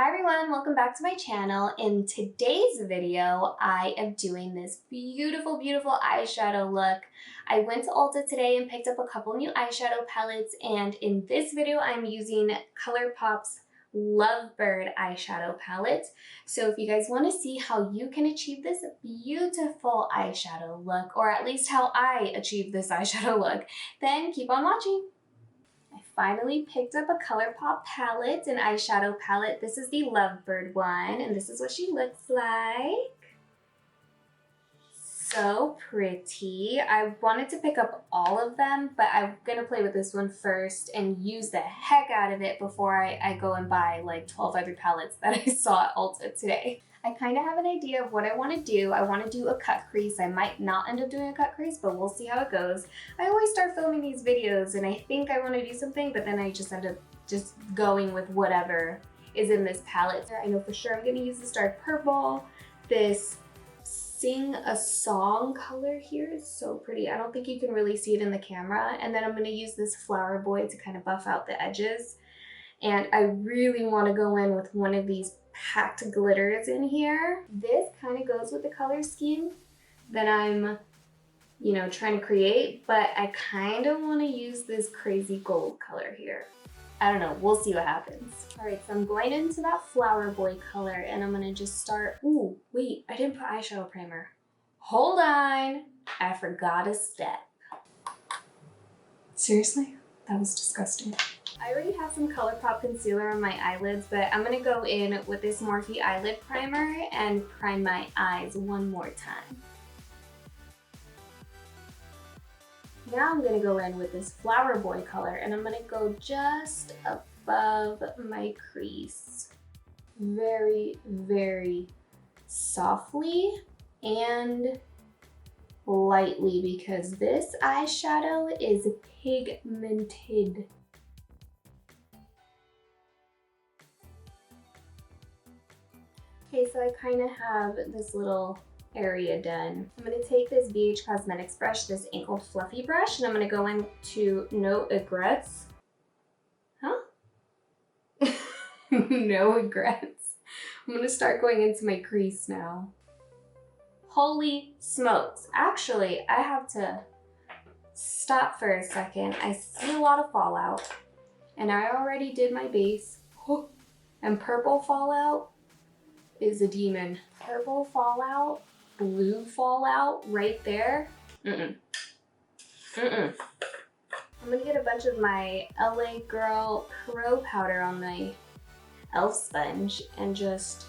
Hi everyone, welcome back to my channel. In today's video, I am doing this beautiful eyeshadow look. I went to Ulta today and picked up a couple new eyeshadow palettes, and in this video, I'm using ColourPop's Lovebird eyeshadow palette. So if you guys want to see how you can achieve this beautiful eyeshadow look, or at least how I achieve this eyeshadow look, then keep on watching. I finally picked up a ColourPop palette, an eyeshadow palette. This is the Lovebird one, and this is what she looks like. So pretty. I wanted to pick up all of them, but I'm gonna play with this one first and use the heck out of it before I go and buy like 12 other palettes that I saw at Ulta today. I kind of have an idea of what I want to do. I want to do a cut crease. I might not end up doing a cut crease, but we'll see how it goes. I always start filming these videos and I think I want to do something, but then I just end up just going with whatever is in this palette. I know for sure I'm going to use this dark purple. This Sing a Song color here is so pretty. I don't think you can really see it in the camera. And then I'm going to use this Flower Boy to kind of buff out the edges. And I really want to go in with one of these packed glitters in here. This kind of goes with the color scheme that I'm, trying to create, but I kind of want to use this crazy gold color here. I don't know, we'll see what happens. All right, so I'm going into that Flower Boy color and I'm gonna just start, ooh, wait, I didn't put eyeshadow primer. Hold on, I forgot a step. Seriously? That was disgusting. I already have some ColourPop concealer on my eyelids, but I'm gonna go in with this Morphe eyelid primer and prime my eyes one more time. Now I'm gonna go in with this Flower Boy color and I'm gonna go just above my crease. Very, very softly and lightly because this eyeshadow is pigmented. Okay, so I kind of have this little area done. I'm going to take this BH Cosmetics brush, this angled fluffy brush, and I'm going to go into No Regrets. Huh? No regrets. I'm going to start going into my crease now. Holy smokes. Actually, I have to stop for a second. I see a lot of fallout, and I already did my base. And purple fallout is a demon. Purple fallout, blue fallout right there. I'm gonna get a bunch of my LA Girl Pro powder on my e.l.f. sponge and just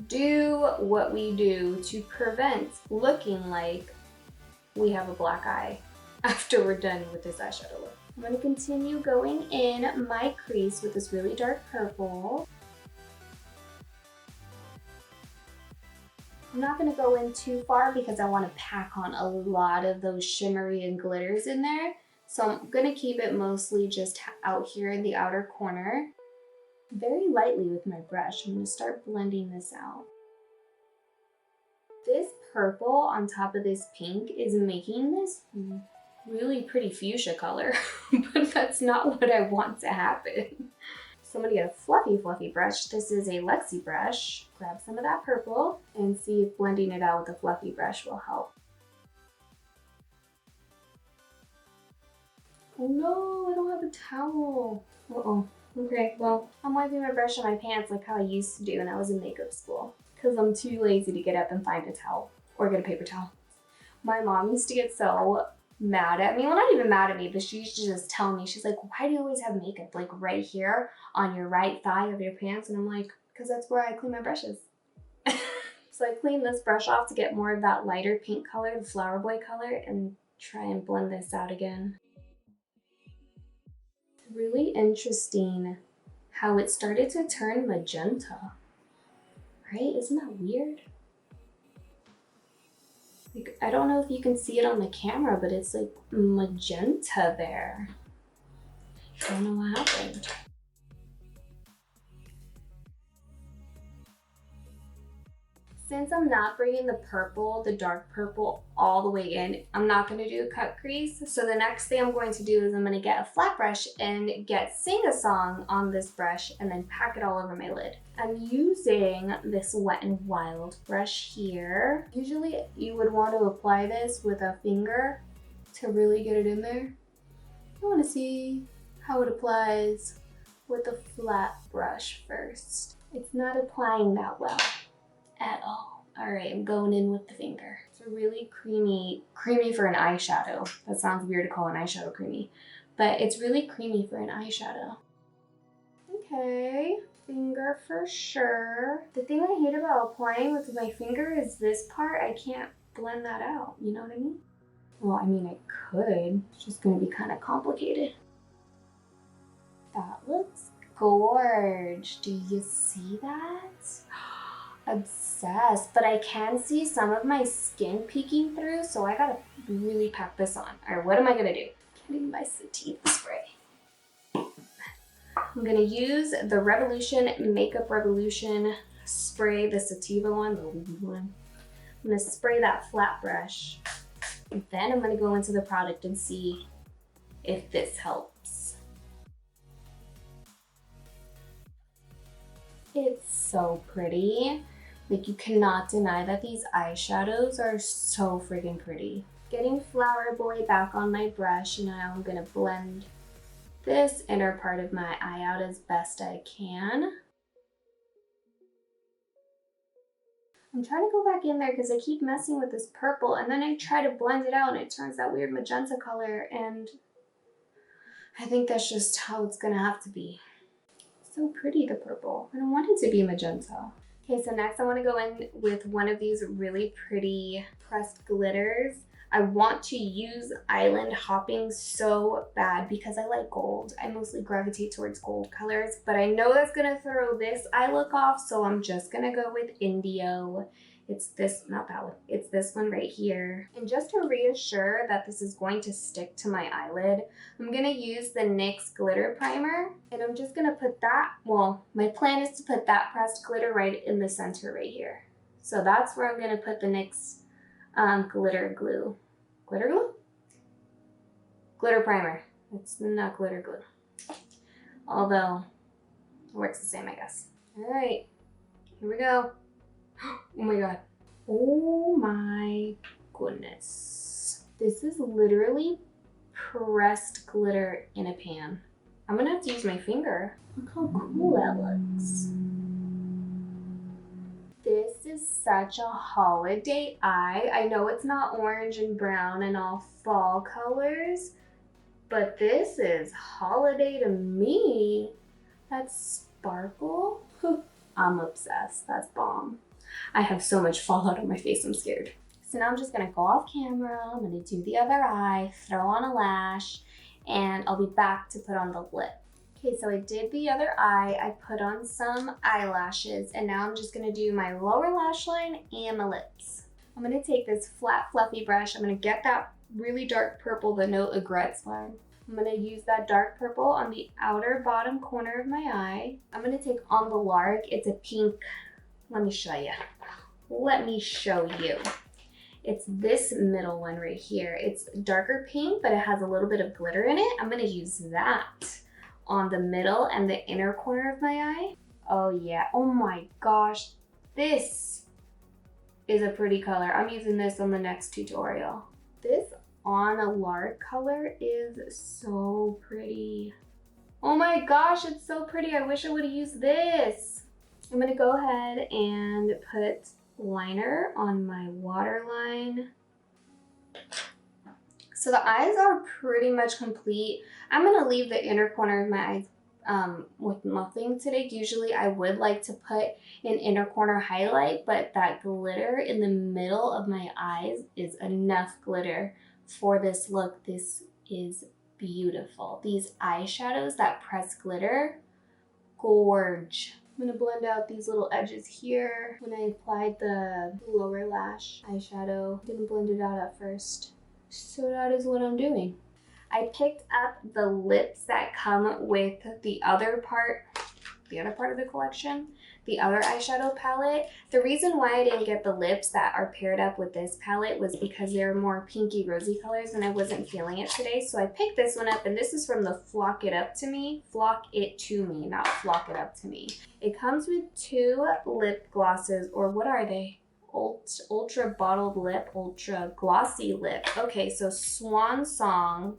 do what we do to prevent looking like we have a black eye after we're done with this eyeshadow look. I'm gonna continue going in my crease with this really dark purple. I'm not gonna go in too far because I wanna pack on a lot of those shimmery and glitters in there. So I'm gonna keep it mostly just out here in the outer corner. Very lightly with my brush, I'm gonna start blending this out. This purple on top of this pink is making this really pretty fuchsia color, but that's not what I want to happen. So I'm gonna get a fluffy brush. This is a Luxie brush. Grab some of that purple and see if blending it out with a fluffy brush will help. Oh no, I don't have a towel. Uh-oh. Okay, well, I'm wiping my brush on my pants like how I used to do when I was in makeup school because I'm too lazy to get up and find a towel or get a paper towel. My mom used to get so mad at me. Well, not even mad at me, but she used to just tell me, she's like, why do you always have makeup like right here on your right thigh of your pants? And I'm like, because that's where I clean my brushes. So I clean this brush off to get more of that lighter pink color, the Flower Boy color, and try and blend this out again. Really interesting how it started to turn magenta, right? Isn't that weird? Like, I don't know if you can see it on the camera, but it's like magenta there. I don't know what happened. Since I'm not bringing the purple, the dark purple, all the way in, I'm not going to do a cut crease. So the next thing I'm going to do is I'm going to get a flat brush and sing a song on this brush and then pack it all over my lid. I'm using this Wet n Wild brush here. Usually you would want to apply this with a finger to really get it in there. I want to see how it applies with a flat brush first. It's not applying that well at all. All right, I'm going in with the finger. It's a really creamy for an eyeshadow. That sounds weird to call an eyeshadow creamy, but it's really creamy for an eyeshadow. Okay, finger for sure. The thing I hate about applying with my finger is this part. I can't blend that out, you know what I mean? Well, I mean, I could. It's just gonna be kind of complicated. That looks gorge. Do you see that? Obsessed, but I can see some of my skin peeking through, so I gotta really pack this on. All right, what am I gonna do? Getting my sativa spray. I'm gonna use the Makeup Revolution spray, the sativa one, the weed one. I'm gonna spray that flat brush. And then I'm gonna go into the product and see if this helps. It's so pretty. Like, you cannot deny that these eyeshadows are so friggin' pretty. Getting Flower Boy back on my brush, and now I'm gonna blend this inner part of my eye out as best I can. I'm trying to go back in there because I keep messing with this purple, and then I try to blend it out and it turns that weird magenta color, and I think that's just how it's gonna have to be. So pretty, the purple. I don't want it to be magenta. Okay, so next I want to go in with one of these really pretty pressed glitters. I want to use Island Hopping so bad because I like gold. I mostly gravitate towards gold colors, but I know that's gonna throw this eye look off, so I'm just gonna go with Indio. It's this, not that one, it's this one right here. And just to reassure that this is going to stick to my eyelid, I'm gonna use the NYX glitter primer, and I'm just gonna put that, well, my plan is to put that pressed glitter right in the center right here. So that's where I'm gonna put the NYX glitter glue. Glitter glue? Glitter primer. It's not glitter glue. Although, it works the same, I guess. All right, here we go. Oh my god. Oh my goodness. This is literally pressed glitter in a pan. I'm gonna have to use my finger. Look how cool that looks. This is such a holiday eye. I know it's not orange and brown and all fall colors, but this is holiday to me. That sparkle. I'm obsessed. That's bomb. I have so much fallout on my face, I'm scared. So now I'm just gonna go off camera, I'm gonna do the other eye, throw on a lash, and I'll be back to put on the lip. Okay, so I did the other eye, I put on some eyelashes, and now I'm just gonna do my lower lash line and my lips. I'm gonna take this flat, fluffy brush, I'm gonna get that really dark purple, the No Regrets one. I'm gonna use that dark purple on the outer bottom corner of my eye. I'm gonna take On the Lark, it's a pink. Let me show you. Let me show you. It's this middle one right here. It's darker pink, but it has a little bit of glitter in it. I'm gonna use that on the middle and the inner corner of my eye. Oh yeah, oh my gosh. This is a pretty color. I'm using this on the next tutorial. This On a Lark color is so pretty. Oh my gosh, it's so pretty. I wish I would have used this. I'm gonna go ahead and put liner on my waterline. So the eyes are pretty much complete. I'm gonna leave the inner corner of my eyes with nothing today. Usually I would like to put an inner corner highlight, but that glitter in the middle of my eyes is enough glitter for this look. This is beautiful. These eyeshadows, that pressed glitter, gorge. I'm gonna blend out these little edges here. When I applied the lower lash eyeshadow, didn't blend it out at first. So that is what I'm doing. I picked up the lips that come with the other part of the collection. the other eyeshadow palette. The reason why I didn't get the lips that are paired up with this palette was because they're more pinky rosy colors and I wasn't feeling it today. So I picked this one up, and this is from the Flock It Up to Me. Flock It to Me, not Flock It Up to Me. It comes with 2 lip glosses, or what are they? Ultra bottled lip, ultra glossy lip. Okay, so Swan Song,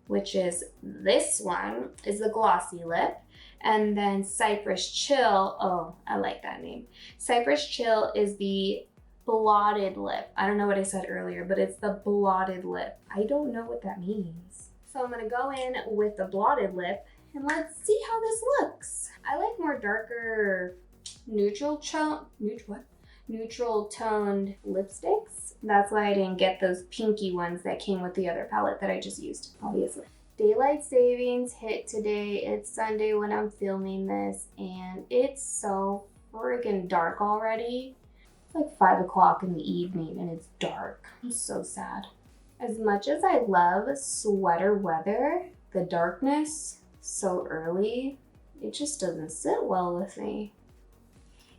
which is this one, is the glossy lip. And then Cypress Chill, oh, I like that name. Cypress Chill is the blotted lip. I don't know what I said earlier, but it's the blotted lip. I don't know what that means. So I'm gonna go in with the blotted lip and let's see how this looks. I like more darker neutral toned lipsticks. That's why I didn't get those pinky ones that came with the other palette that I just used, obviously. Daylight savings hit today. It's Sunday when I'm filming this, and it's so friggin' dark already. It's like 5 o'clock in the evening and it's dark. I'm so sad. As much as I love sweater weather, the darkness so early, it just doesn't sit well with me.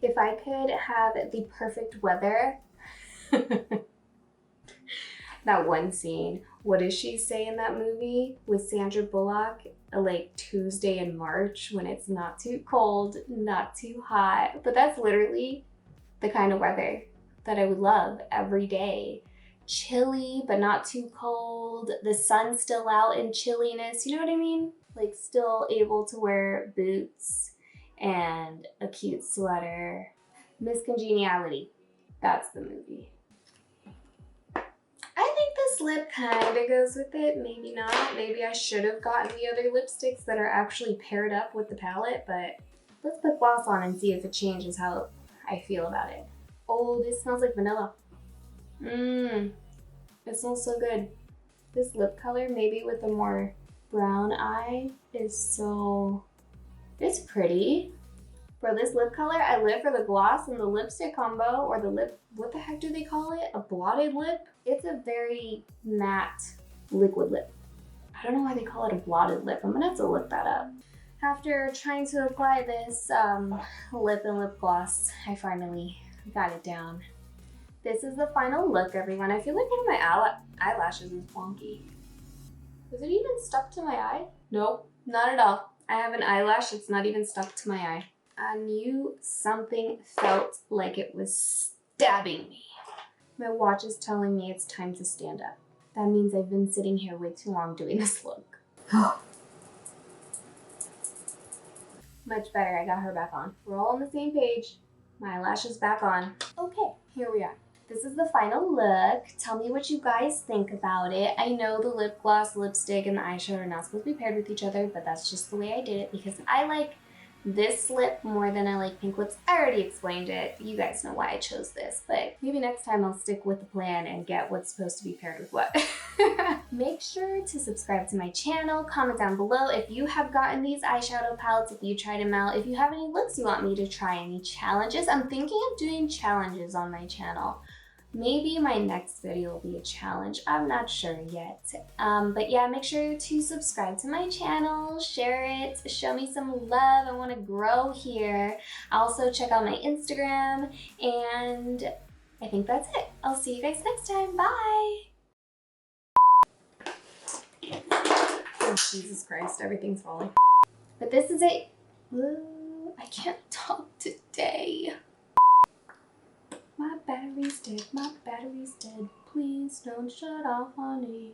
If I could have the perfect weather, that one scene, what does she say in that movie with Sandra Bullock? Like Tuesday in March when it's not too cold, not too hot. But that's literally the kind of weather that I would love every day. Chilly, but not too cold. The sun's still out in chilliness. You know what I mean? Like still able to wear boots and a cute sweater. Miss Congeniality. That's the movie. I think this lip kind of goes with it. Maybe not. Maybe I should have gotten the other lipsticks that are actually paired up with the palette, but let's put gloss on and see if it changes how I feel about it. Oh, this smells like vanilla. It smells so good. This lip color, maybe with a more brown eye, is so... it's pretty. For this lip color, I live for the gloss and the lipstick combo, or the lip, what the heck do they call it? A blotted lip? It's a very matte liquid lip. I don't know why they call it a blotted lip. I'm gonna have to look that up. After trying to apply this lip and lip gloss, I finally got it down. This is the final look, everyone. I feel like one of my eyelashes is wonky. Is it even stuck to my eye? Nope, not at all. I have an eyelash that's not even stuck to my eye. I knew something felt like it was stabbing me. My watch is telling me it's time to stand up. That means I've been sitting here way too long doing this look. Much better, I got her back on. We're all on the same page. My eyelash is back on. Okay, here we are. This is the final look. Tell me what you guys think about it. I know the lip gloss, lipstick, and the eyeshadow are not supposed to be paired with each other, but that's just the way I did it because I like this lip more than I like pink lips. I already explained it. You guys know why I chose this, but maybe next time I'll stick with the plan and get what's supposed to be paired with what. Make sure to subscribe to my channel, comment down below if you have gotten these eyeshadow palettes, if you tried them out, if you have any looks you want me to try, any challenges. I'm thinking of doing challenges on my channel. Maybe my next video will be a challenge. I'm not sure yet. But yeah, make sure to subscribe to my channel, share it, show me some love. I want to grow here. Also check out my Instagram, and I think that's it. I'll see you guys next time. Bye. Oh, Jesus Christ, everything's falling. But this is it. Ooh, I can't talk today. My battery's dead, please don't shut off, honey.